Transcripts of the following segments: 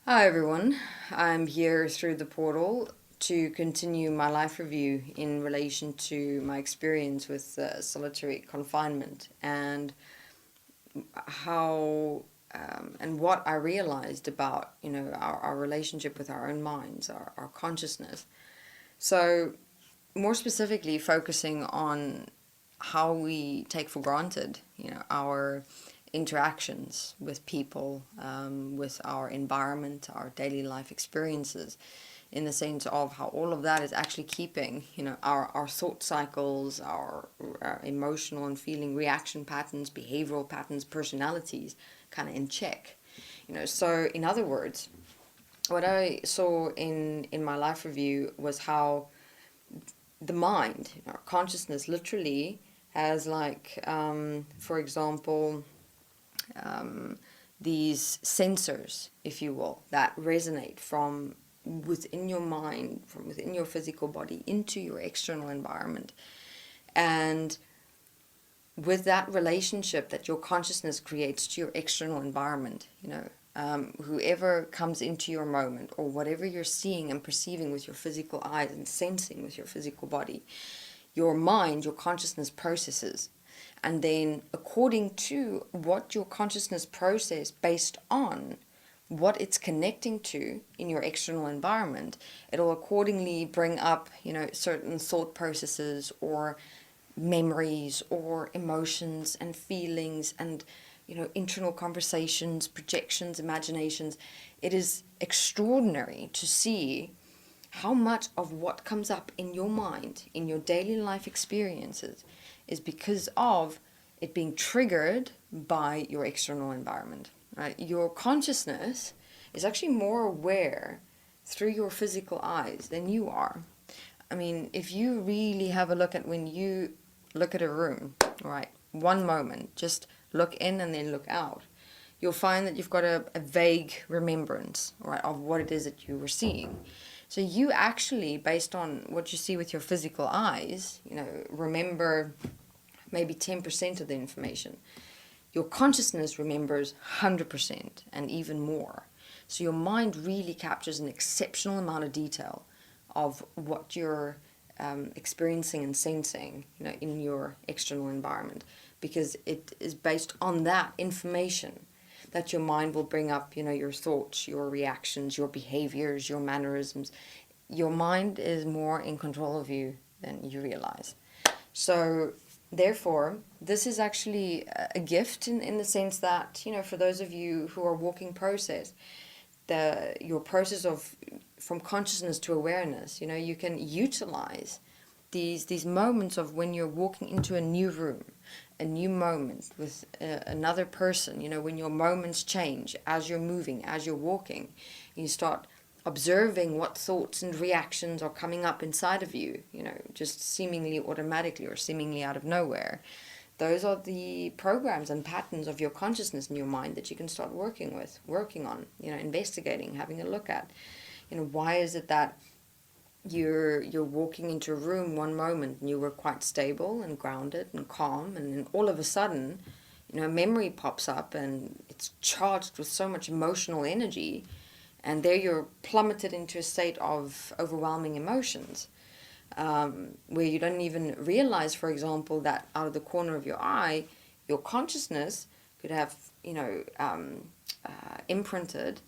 Hi everyone, I'm here through the portal to continue my life review in relation to my experience with solitary confinement and how and what I realized about our relationship with our own minds, our consciousness. So more specifically focusing on how we take for granted our interactions with people, with our environment, our daily life experiences, in the sense of how all of that is actually keeping our thought cycles, our emotional and feeling reaction patterns, behavioral patterns, personalities kind of in check. So in other words, what I saw in my life review was how the mind, our consciousness, literally has for example, these sensors, if you will, that resonate from within your mind, from within your physical body into your external environment. And with that relationship that your consciousness creates to your external environment, whoever comes into your moment or whatever you're seeing and perceiving with your physical eyes and sensing with your physical body, your mind, your consciousness processes. And then according to what your consciousness process based on what it's connecting to in your external environment, it'll accordingly bring up, certain thought processes or memories or emotions and feelings and internal conversations, projections, imaginations. It is extraordinary to see how much of what comes up in your mind, in your daily life experiences, is because of it being triggered by your external environment. Right? Your consciousness is actually more aware through your physical eyes than you are. I mean, if you really have a look at when you look at a room, right, one moment, just look in and then look out, you'll find that you've got a vague remembrance, right, of what it is that you were seeing. So you actually, based on what you see with your physical eyes, remember maybe 10% of the information. Your consciousness remembers 100% and even more. So your mind really captures an exceptional amount of detail of what you're experiencing and sensing, in your external environment, because it is based on that information that your mind will bring up, your thoughts, your reactions, your behaviors, your mannerisms. Your mind is more in control of you than you realize. So therefore, this is actually a gift in the sense that, for those of you who are walking process, your process of from consciousness to awareness, you can utilize these moments of when you're walking into a new room, a new moment with another person, when your moments change as you're moving, as you're walking, you start observing what thoughts and reactions are coming up inside of you, just seemingly automatically or seemingly out of nowhere. Those are the programs and patterns of your consciousness in your mind that you can start working on, investigating, having a look at. Why is it that you're walking into a room one moment and you were quite stable and grounded and calm, and then all of a sudden, a memory pops up and it's charged with so much emotional energy, and there you're plummeted into a state of overwhelming emotions, where you don't even realize, for example, that out of the corner of your eye, your consciousness could have, imprinted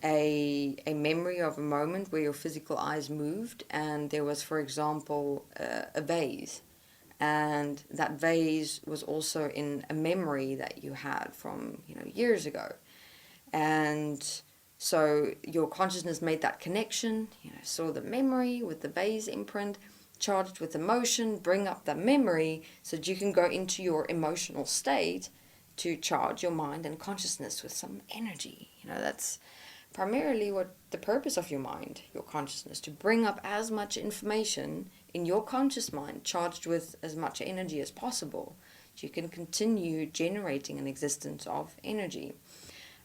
a memory of a moment where your physical eyes moved, and there was, for example, a vase. And that vase was also in a memory that you had from, years ago. And so your consciousness made that connection, saw the memory with the vase imprint, charged with emotion, bring up that memory so that you can go into your emotional state to charge your mind and consciousness with some energy. That's primarily what the purpose of your mind, your consciousness, to bring up as much information in your conscious mind, charged with as much energy as possible, so you can continue generating an existence of energy.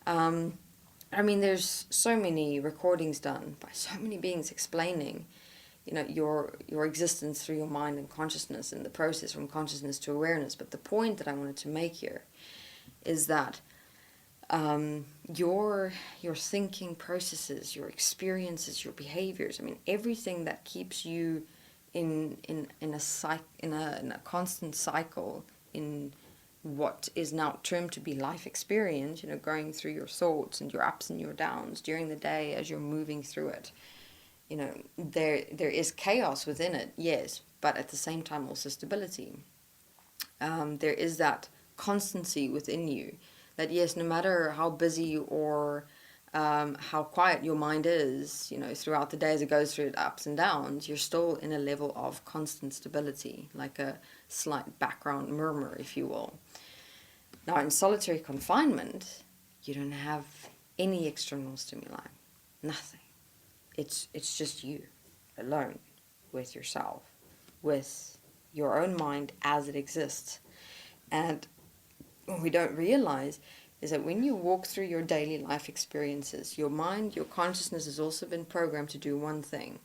There's so many recordings done by so many beings explaining, your existence through your mind and consciousness and the process from consciousness to awareness. But the point that I wanted to make here is that your thinking processes, your experiences, your behaviors. I mean, everything that keeps you in a constant cycle in what is now termed to be life experience, going through your thoughts and your ups and your downs during the day as you're moving through it. There is chaos within it, yes, but at the same time also stability. There is that constancy within you that, yes, no matter how busy or how quiet your mind is, throughout the day as it goes through its ups and downs, you're still in a level of constant stability, like a slight background murmur, if you will. Now, in solitary confinement, you don't have any external stimuli, nothing. It's just you, alone, with yourself, with your own mind as it exists. And what we don't realize is that when you walk through your daily life experiences, your mind, your consciousness has also been programmed to do one thing,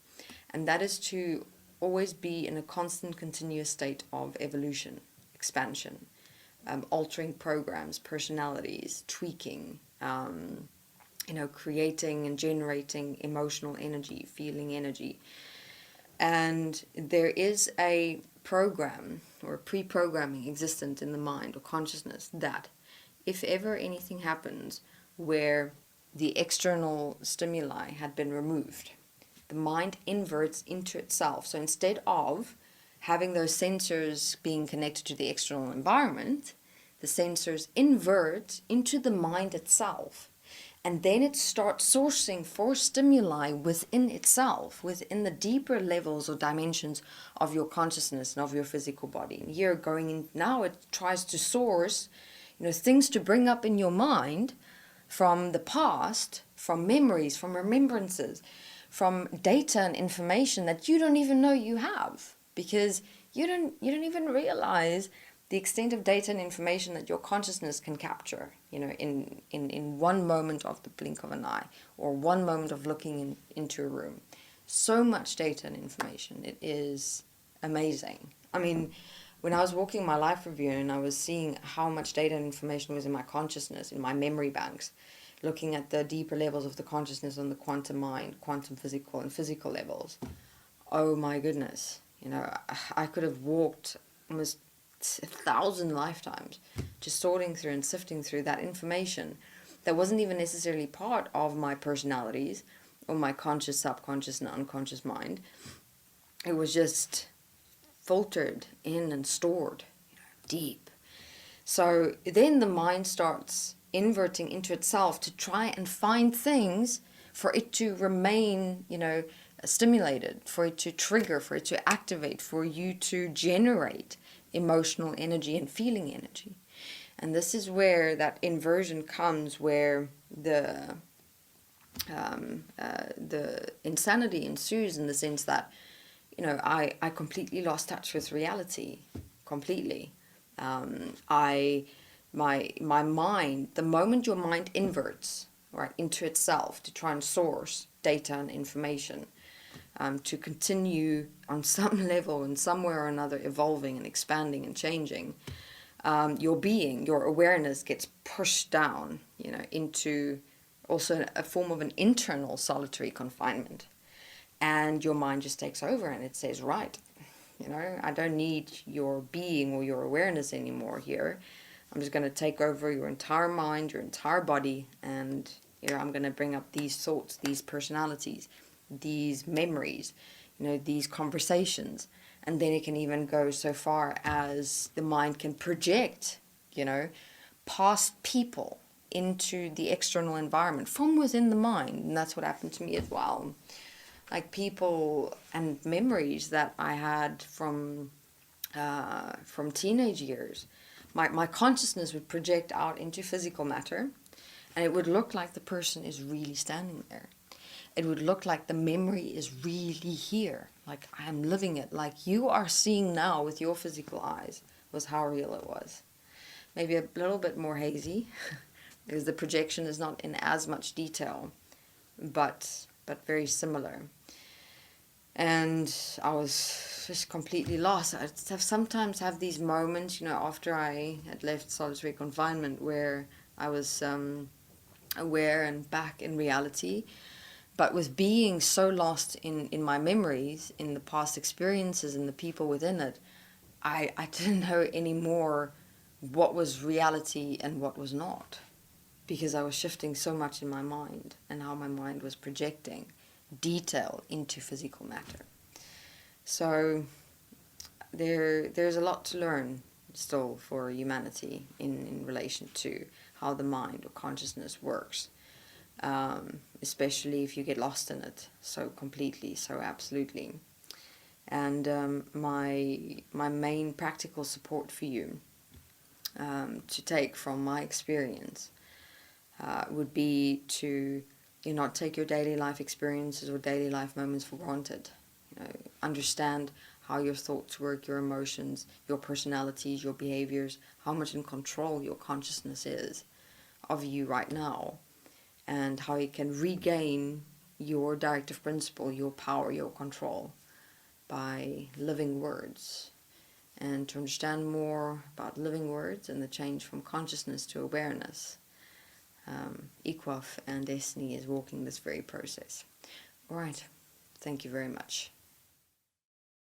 and that is to always be in a constant, continuous state of evolution, expansion, altering programs, personalities, tweaking, creating and generating emotional energy, feeling energy. And there is a program or pre-programming existent in the mind or consciousness that if ever anything happens where the external stimuli had been removed, the mind inverts into itself. So instead of having those sensors being connected to the external environment, the sensors invert into the mind itself. And then it starts sourcing for stimuli within itself, within the deeper levels or dimensions of your consciousness and of your physical body. And here going in now, it tries to source, things to bring up in your mind from the past, from memories, from remembrances, from data and information that you don't even know you have, because you don't even realize the extent of data and information that your consciousness can capture, in one moment of the blink of an eye or one moment of looking into a room. So much data and information. It is amazing. I mean, when I was walking my life review and I was seeing how much data and information was in my consciousness, in my memory banks, looking at the deeper levels of the consciousness on the quantum mind, quantum physical and physical levels, oh my goodness. I could have walked almost 1,000 lifetimes just sorting through and sifting through that information that wasn't even necessarily part of my personalities or my conscious, subconscious, and unconscious mind. It was just filtered in and stored deep. So then the mind starts inverting into itself to try and find things for it to remain, stimulated, for it to trigger, for it to activate, for you to generate emotional energy and feeling energy. And this is where that inversion comes, where the insanity ensues, in the sense that I completely lost touch with reality, completely. My mind, the moment your mind inverts right into itself to try and source data and information, to continue on some level and somewhere or another evolving and expanding and changing, your being, your awareness gets pushed down, into also a form of an internal solitary confinement. And your mind just takes over and it says, right, I don't need your being or your awareness anymore here. I'm just going to take over your entire mind, your entire body, and I'm going to bring up these thoughts, these personalities, these memories, these conversations. And then it can even go so far as the mind can project, past people into the external environment from within the mind. And that's what happened to me as well. Like people and memories that I had from teenage years. My consciousness would project out into physical matter, and it would look like the person is really standing there. It would look like the memory is really here, like I'm living it, like you are seeing now with your physical eyes, was how real it was. Maybe a little bit more hazy, because the projection is not in as much detail, but very similar. And I was just completely lost. I sometimes have these moments, after I had left solitary confinement, where I was aware and back in reality. But with being so lost in my memories, in the past experiences and the people within it, I didn't know anymore what was reality and what was not, because I was shifting so much in my mind and how my mind was projecting detail into physical matter. So there's a lot to learn still for humanity in relation to how the mind or consciousness works, especially if you get lost in it so completely, so absolutely. And my main practical support for you, to take from my experience, would be to not take your daily life experiences or daily life moments for granted. Understand how your thoughts work, your emotions, your personalities, your behaviors, how much in control your consciousness is of you right now, and how you can regain your directive principle, your power, your control by living words. And to understand more about living words and the change from consciousness to awareness, Equaf and Destiny is walking this very process. All right, thank you very much.